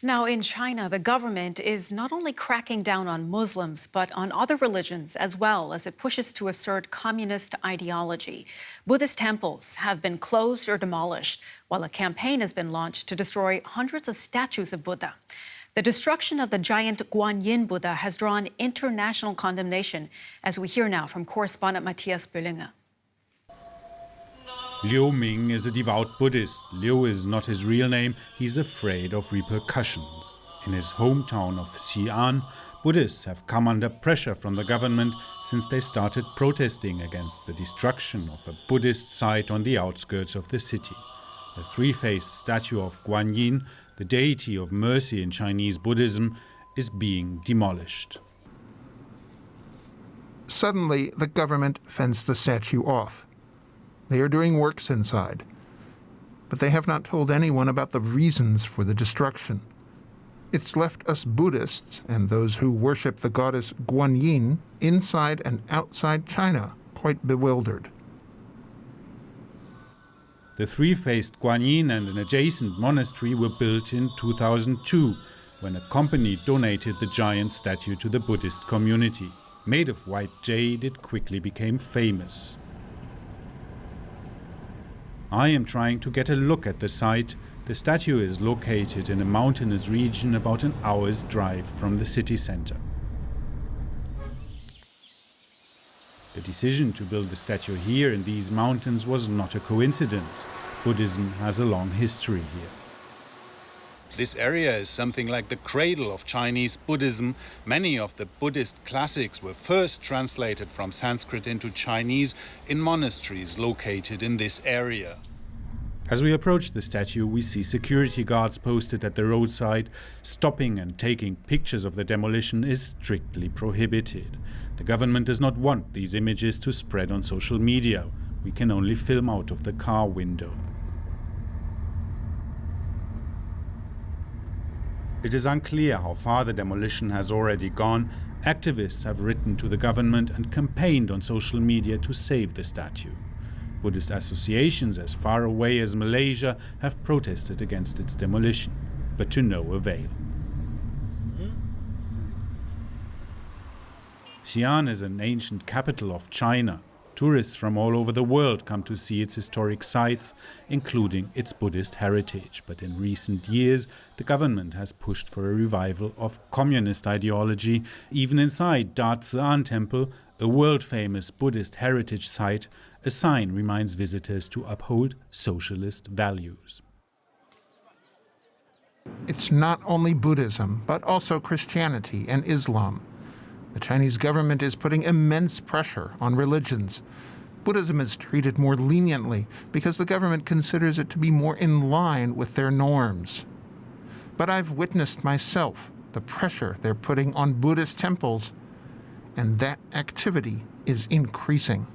Now, in China, the government is not only cracking down on Muslims, but on other religions as well as it pushes to assert communist ideology. Buddhist temples have been closed or demolished, while a campaign has been launched to destroy hundreds of statues of Buddha. The destruction of the giant Guanyin Buddha has drawn international condemnation, as we hear now from correspondent Matthias Böllinger. Liu Ming is a devout Buddhist. Liu is not his real name. He's afraid of repercussions. In his hometown of Xi'an, Buddhists have come under pressure from the government since they started protesting against the destruction of a Buddhist site on the outskirts of the city. The three-faced statue of Guanyin, the deity of mercy in Chinese Buddhism, is being demolished. Suddenly, the government fenced the statue off. They are doing works inside, but they have not told anyone about the reasons for the destruction. It's left us Buddhists and those who worship the goddess Guanyin inside and outside China quite bewildered. The three-faced Guanyin and an adjacent monastery were built in 2002, when a company donated the giant statue to the Buddhist community. Made of white jade, it quickly became famous. I am trying to get a look at the site. The statue is located in a mountainous region about an hour's drive from the city center. The decision to build the statue here in these mountains was not a coincidence. Buddhism has a long history here. This area is something like the cradle of Chinese Buddhism. Many of the Buddhist classics were first translated from Sanskrit into Chinese in monasteries located in this area. As we approach the statue, we see security guards posted at the roadside. Stopping and taking pictures of the demolition is strictly prohibited. The government does not want these images to spread on social media. We can only film out of the car window. It is unclear how far the demolition has already gone. Activists have written to the government and campaigned on social media to save the statue. Buddhist associations as far away as Malaysia have protested against its demolition, but to no avail. Xi'an is an ancient capital of China. Tourists from all over the world come to see its historic sites, including its Buddhist heritage. But in recent years, the government has pushed for a revival of communist ideology. Even inside Da-Zi-An Temple, a world-famous Buddhist heritage site, a sign reminds visitors to uphold socialist values. It's not only Buddhism, but also Christianity and Islam. The Chinese government is putting immense pressure on religions. Buddhism is treated more leniently because the government considers it to be more in line with their norms. But I've witnessed myself the pressure they're putting on Buddhist temples, and that activity is increasing.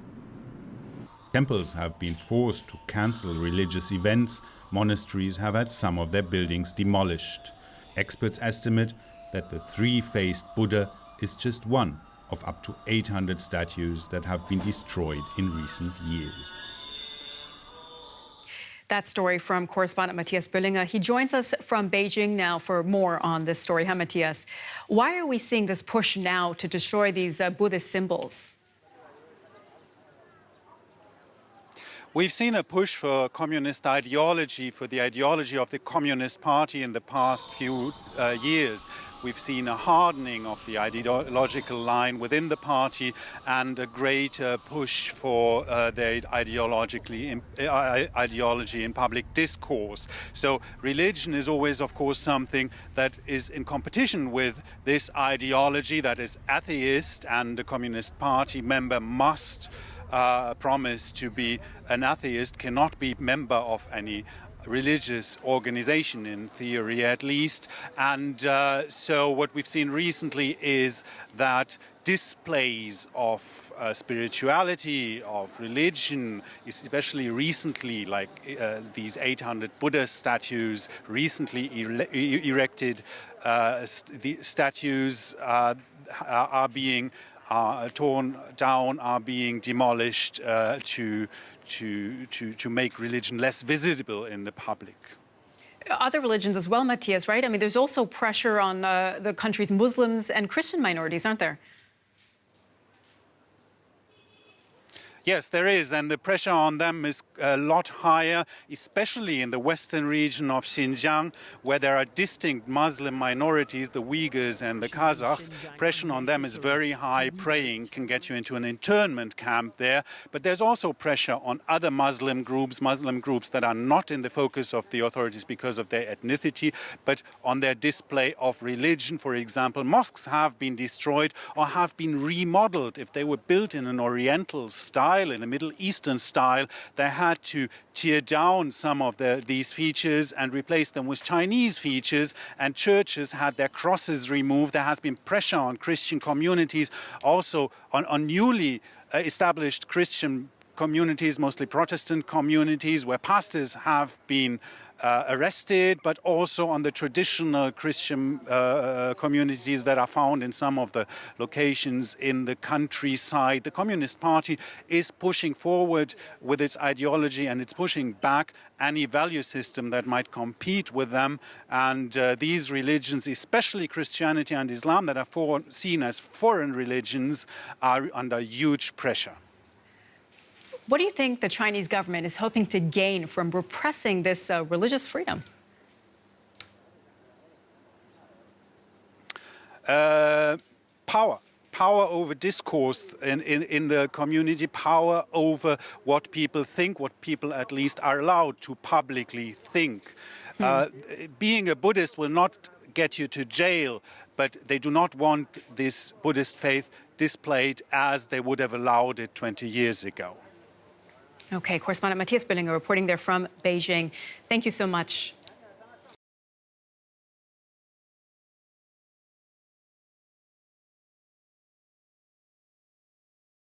Temples have been forced to cancel religious events. Monasteries have had some of their buildings demolished. Experts estimate that the three-faced Buddha is just one of up to 800 statues that have been destroyed in recent years. That story from correspondent Matthias Böllinger. He joins us from Beijing now for more on this story. Hi, Matthias. Why are we seeing this push now to destroy these Buddhist symbols? We've seen a push for communist ideology, for the ideology of the Communist Party in the past few years. We've seen a hardening of the ideological line within the party and a greater push for their ideology in public discourse. So religion is always, of course, something that is in competition with this ideology that is atheist, and the Communist Party member must promise to be an atheist, cannot be member of any religious organization, in theory at least. And so what we've seen recently is that displays of spirituality, of religion, especially recently, like these 800 Buddha statues recently erected, the statues are being torn down, are being demolished to make religion less visible in the public. other religions as well, Matthias, right? I mean, there's also pressure on the country's Muslims and Christian minorities, aren't there? Yes, there is, and the pressure on them is a lot higher, especially in the western region of Xinjiang, where there are distinct Muslim minorities, the Uyghurs and the Kazakhs. Pressure on them is very high. Praying can get you into an internment camp there. But there's also pressure on other Muslim groups that are not in the focus of the authorities because of their ethnicity, but on their display of religion. For example, mosques have been destroyed or have been remodeled. If they were built in an Oriental style, in a Middle Eastern style, they had to tear down some of these features and replace them with Chinese features, and churches had their crosses removed. There has been pressure on Christian communities, also on newly established Christian communities, mostly Protestant communities, where pastors have been arrested, but also on the traditional Christian communities that are found in some of the locations in the countryside. The Communist Party is pushing forward with its ideology, and it's pushing back any value system that might compete with them. And these religions, especially Christianity and Islam, that are seen as foreign religions, are under huge pressure. What do you think the Chinese government is hoping to gain from repressing this religious freedom? Power over discourse in the community, power over what people think, what people at least are allowed to publicly think. Being a Buddhist will not get you to jail, but they do not want this Buddhist faith displayed as they would have allowed it 20 years ago. Okay, correspondent Matthias Billinger reporting there from Beijing. Thank you so much.